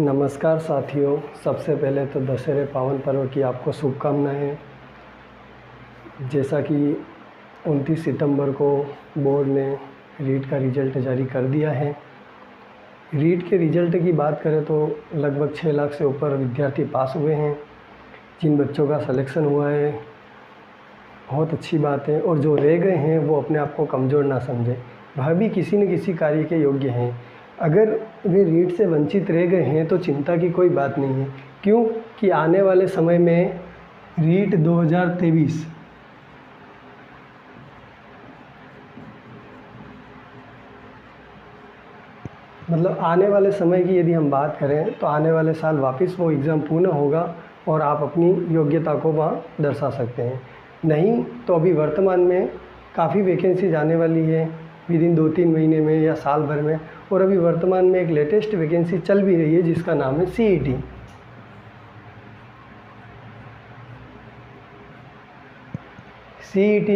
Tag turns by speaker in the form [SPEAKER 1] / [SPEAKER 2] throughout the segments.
[SPEAKER 1] नमस्कार साथियों, सबसे पहले तो दशहरे पावन पर्व की आपको शुभकामनाएं। जैसा कि 29 सितंबर को बोर्ड ने रीट का रिज़ल्ट जारी कर दिया है। रीट के रिज़ल्ट की बात करें तो लगभग 6 लाख से ऊपर विद्यार्थी पास हुए हैं। जिन बच्चों का सिलेक्शन हुआ है बहुत अच्छी बात है, और जो रह गए हैं वो अपने आप को कमज़ोर ना समझें। वह भी किसी न किसी कार्य के योग्य हैं। अगर वे रीट से वंचित रह गए हैं तो चिंता की कोई बात नहीं है, क्यों कि आने वाले समय में रीट 2023 मतलब आने वाले समय की यदि हम बात करें तो आने वाले साल वापस वो एग्ज़ाम पूर्ण होगा और आप अपनी योग्यता को वहाँ दर्शा सकते हैं। नहीं तो अभी वर्तमान में काफ़ी वैकेंसीज आने वाली है विदिन 2-3 महीने में या साल भर में, और अभी वर्तमान में एक लेटेस्ट वैकेंसी चल भी रही है जिसका नाम है CET। CET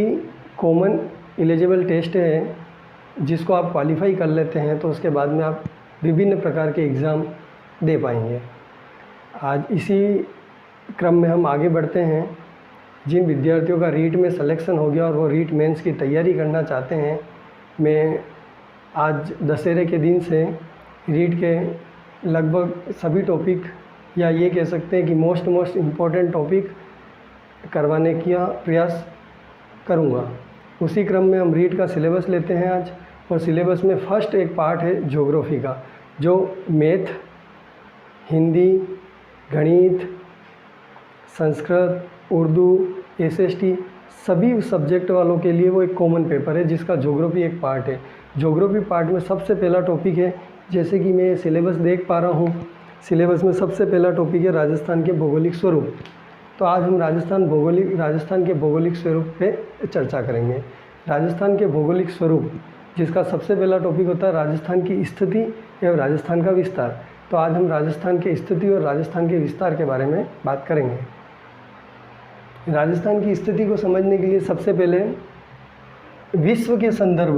[SPEAKER 1] common eligible test है, जिसको आप क्वालिफाई कर लेते हैं तो उसके बाद में आप विभिन्न प्रकार के एग्ज़ाम दे पाएंगे। आज इसी क्रम में हम आगे बढ़ते हैं। जिन विद्यार्थियों का रीट में सिलेक्शन हो गया और वो रीट मेंस की तैयारी करना चाहते हैं, मैं आज दशहरे के दिन से रीट के लगभग सभी टॉपिक, या ये कह सकते हैं कि मोस्ट इम्पोर्टेंट टॉपिक करवाने का प्रयास करूँगा। उसी क्रम में हम रीट का सिलेबस लेते हैं आज, और सिलेबस में फर्स्ट एक पार्ट है ज्योग्राफी का, जो मैथ, हिंदी, गणित, संस्कृत, उर्दू, SST सभी सब्जेक्ट वालों के लिए वो एक कॉमन पेपर है जिसका ज्योग्राफी एक पार्ट है। ज्योग्राफी पार्ट में सबसे पहला टॉपिक है, जैसे कि मैं सिलेबस देख पा रहा हूँ, सिलेबस में सबसे पहला टॉपिक है राजस्थान के भौगोलिक स्वरूप। तो आज हम राजस्थान के भौगोलिक स्वरूप पे चर्चा करेंगे। राजस्थान के भौगोलिक स्वरूप, जिसका सबसे पहला टॉपिक होता है राजस्थान की स्थिति एवं राजस्थान का विस्तार। तो आज हम राजस्थान की स्थिति और राजस्थान के विस्तार के बारे में बात करेंगे। राजस्थान की स्थिति को समझने के लिए सबसे पहले विश्व के संदर्भ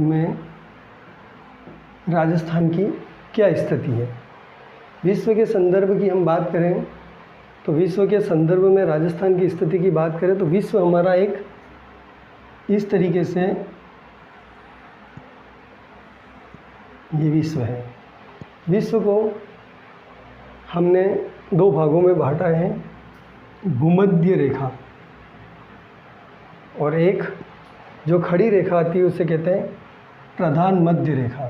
[SPEAKER 1] में राजस्थान की क्या स्थिति है। विश्व के संदर्भ की हम बात करें तो विश्व के संदर्भ में राजस्थान की स्थिति की बात करें तो विश्व हमारा एक इस तरीके से ये विश्व है। विश्व को हमने 2 भागों में बांटा है, भूमध्य रेखा और एक जो खड़ी रेखा आती है उसे कहते हैं प्रधान मध्य रेखा।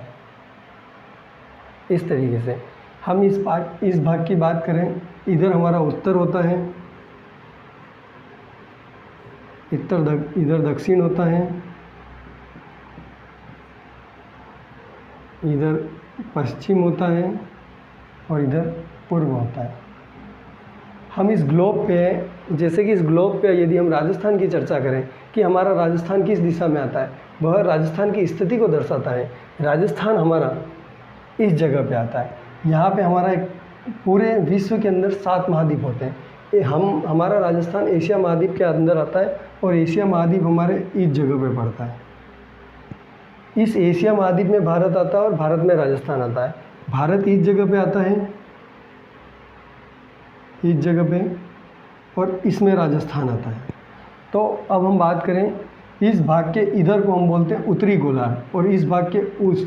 [SPEAKER 1] इस तरीके से हम इस भाग की बात करें, इधर हमारा उत्तर होता है, इधर दक्षिण होता है, इधर पश्चिम होता है और इधर पूर्व होता है। हम इस ग्लोब पे, जैसे कि इस ग्लोब पे यदि हम राजस्थान की चर्चा करें कि हमारा राजस्थान किस दिशा में आता है, वह राजस्थान की स्थिति को दर्शाता है। राजस्थान हमारा इस जगह पे आता है। यहाँ पे हमारा एक पूरे विश्व के अंदर 7 महाद्वीप होते हैं। हमारा राजस्थान एशिया महाद्वीप के अंदर आता है और एशिया महाद्वीप हमारे इस जगह पे पड़ता है। इस एशिया महाद्वीप में भारत आता है और भारत में राजस्थान आता है। भारत इस जगह पे आता है, इस जगह पे, और इसमें राजस्थान आता है। तो अब हम बात करें, इस भाग के इधर को हम बोलते हैं उत्तरी गोलार्ध और इस भाग के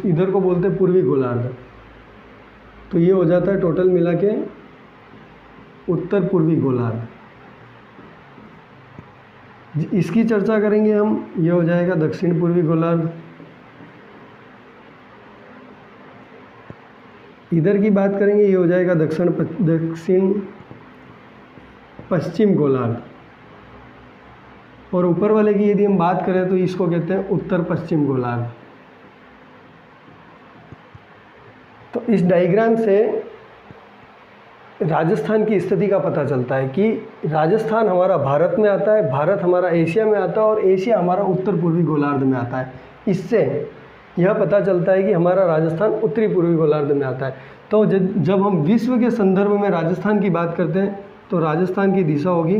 [SPEAKER 1] इधर को बोलते हैं पूर्वी गोलार्ध। तो ये हो जाता है टोटल मिला के उत्तर पूर्वी गोलार्ध। इसकी चर्चा करेंगे हम, ये हो जाएगा दक्षिण पूर्वी गोलार्ध। इधर की बात करेंगे, ये हो जाएगा दक्षिण पश्चिम गोलार्ध। और ऊपर वाले की यदि हम बात करें तो इसको कहते हैं उत्तर पश्चिम गोलार्ध। तो इस डायग्राम से राजस्थान की स्थिति का पता चलता है कि राजस्थान हमारा भारत में आता है, भारत हमारा एशिया में आता है और एशिया हमारा उत्तर पूर्वी गोलार्ध में आता है। इससे यह पता चलता है कि हमारा राजस्थान उत्तरी पूर्वी गोलार्ध में आता है। तो जब हम विश्व के संदर्भ में राजस्थान की बात करते हैं तो राजस्थान की दिशा होगी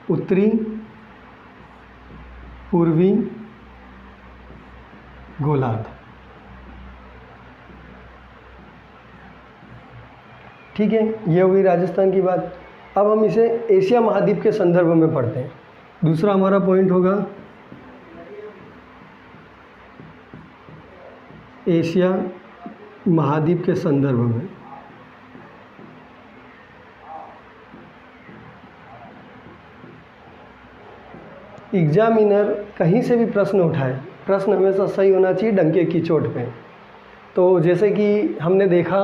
[SPEAKER 1] उत्तरी पूर्वी गोलार्ध। ठीक है, ये हुई राजस्थान की बात। अब हम इसे एशिया महाद्वीप के संदर्भ में पढ़ते हैं। दूसरा हमारा पॉइंट होगा एशिया महाद्वीप के संदर्भ में। एग्जामिनर कहीं से भी प्रश्न उठाए, प्रश्न हमेशा सही होना चाहिए, डंके की चोट पे। तो जैसे कि हमने देखा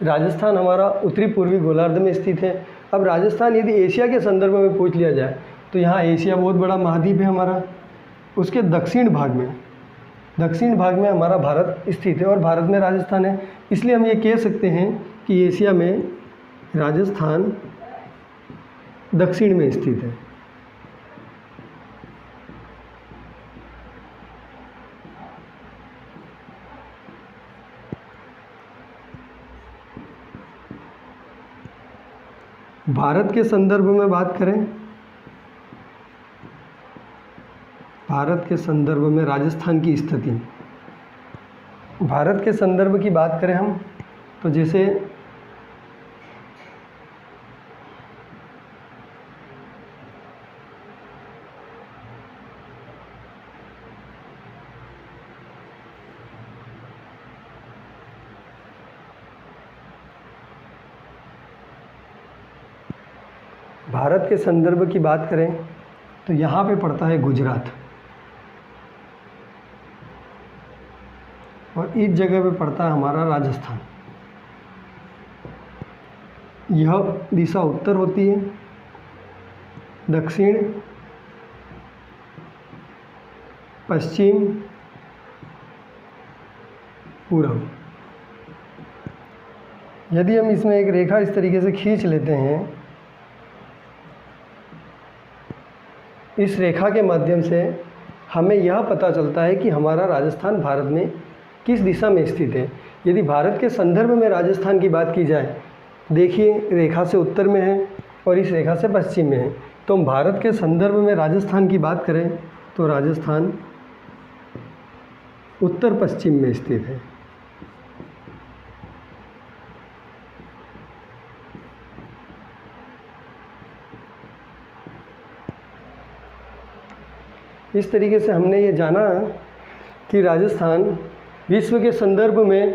[SPEAKER 1] राजस्थान हमारा उत्तरी पूर्वी गोलार्ध में स्थित है। अब राजस्थान यदि एशिया के संदर्भ में पूछ लिया जाए तो यहाँ एशिया बहुत बड़ा महाद्वीप है हमारा, उसके दक्षिण भाग में हमारा भारत स्थित है और भारत में राजस्थान है। इसलिए हम ये कह सकते हैं कि एशिया में राजस्थान दक्षिण में स्थित है। भारत के संदर्भ में बात करें, भारत के संदर्भ में राजस्थान की स्थिति, भारत के संदर्भ की बात करें हम तो जैसे भारत के संदर्भ की बात करें तो यहाँ पे पड़ता है गुजरात और इस जगह पे पड़ता है हमारा राजस्थान। यह दिशा उत्तर होती है, दक्षिण, पश्चिम, पूर्व। यदि हम इसमें एक रेखा इस तरीके से खींच लेते हैं, इस रेखा के माध्यम से हमें यह पता चलता है कि हमारा राजस्थान भारत में किस दिशा में स्थित है। यदि भारत के संदर्भ में राजस्थान की बात की जाए, देखिए रेखा से उत्तर में है और इस रेखा से पश्चिम में है, तो हम भारत के संदर्भ में राजस्थान की बात करें तो राजस्थान उत्तर पश्चिम में स्थित है। इस तरीके से हमने ये जाना कि राजस्थान विश्व के संदर्भ में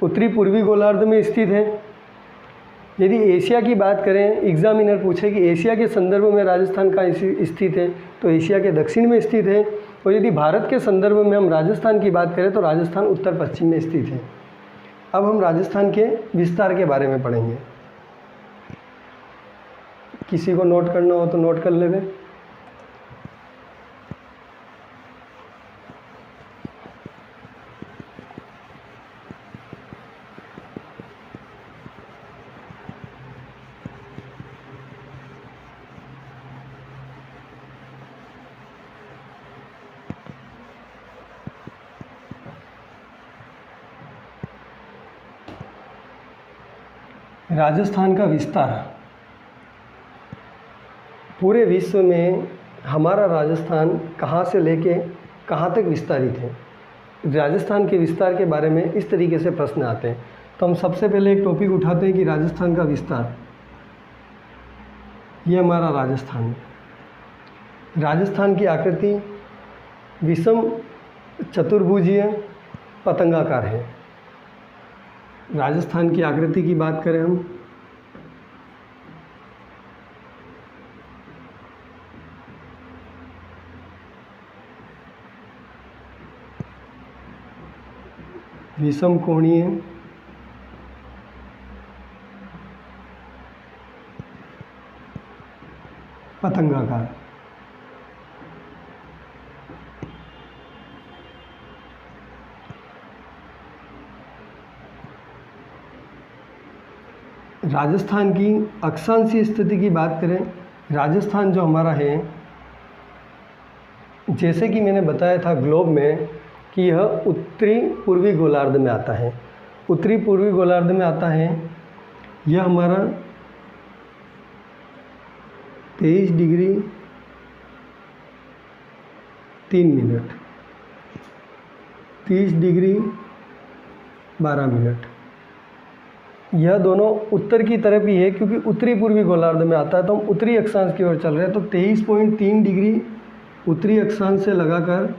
[SPEAKER 1] उत्तरी पूर्वी गोलार्ध में स्थित है। यदि एशिया की बात करें, एग्जामिनर पूछे कि एशिया के संदर्भ में राजस्थान कहाँ स्थित है तो एशिया के दक्षिण में स्थित है। और यदि भारत के संदर्भ में हम राजस्थान की बात करें तो राजस्थान उत्तर पश्चिम में स्थित है। अब हम राजस्थान के विस्तार के बारे में पढ़ेंगे। किसी को नोट करना हो तो नोट कर लेंगे। राजस्थान का विस्तार, पूरे विश्व में हमारा राजस्थान कहाँ से लेके कहाँ तक विस्तारित है। राजस्थान के विस्तार के बारे में इस तरीके से प्रश्न आते हैं। तो हम सबसे पहले एक टॉपिक उठाते हैं कि राजस्थान का विस्तार। ये हमारा राजस्थान है। राजस्थान की आकृति विषम चतुर्भुजीय पतंगाकार है। राजस्थान की आकृति की बात करें हम विषम कोणीय पतंगाकार। राजस्थान की अक्षांशीय स्थिति की बात करें, राजस्थान जो हमारा है, जैसे कि मैंने बताया था ग्लोब में कि यह उत्तरी पूर्वी गोलार्ध में आता है। उत्तरी पूर्वी गोलार्ध में आता है। यह हमारा 23 डिग्री 3 मिनट, 30 डिग्री 12 मिनट। यह दोनों उत्तर की तरफ ही है क्योंकि उत्तरी पूर्वी गोलार्ध में आता है, तो हम उत्तरी अक्षांश की ओर चल रहे हैं। तो 23.3 डिग्री उत्तरी अक्षांश से लगाकर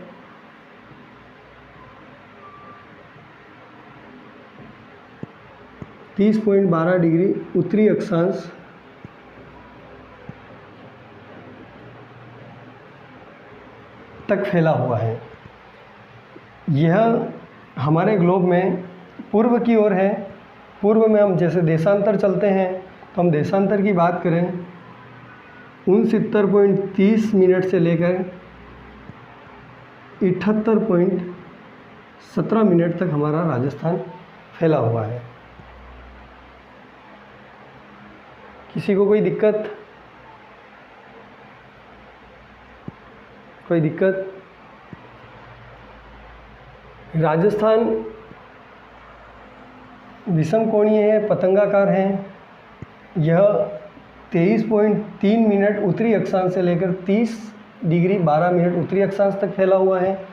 [SPEAKER 1] 30.12 डिग्री उत्तरी अक्षांश तक फैला हुआ है। यह हमारे ग्लोब में पूर्व की ओर है। पूर्व में हम जैसे देशांतर चलते हैं, तो हम देशांतर की बात करें 69.30 मिनट से लेकर 78.17 मिनट तक हमारा राजस्थान फैला हुआ है। किसी को कोई दिक्कत? कोई दिक्कत? राजस्थान विषम कोणीय है, पतंगाकार है। यह 23.3 मिनट उत्तरी अक्षांश से लेकर 30 डिग्री 12 मिनट उत्तरी अक्षांश तक फैला हुआ है।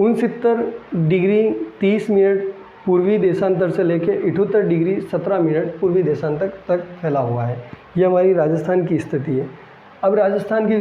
[SPEAKER 1] 69 डिग्री 30 मिनट पूर्वी देशांतर से लेकर 78 डिग्री 17 मिनट पूर्वी देशांतर तक फैला हुआ है। यह हमारी राजस्थान की स्थिति है। अब राजस्थान की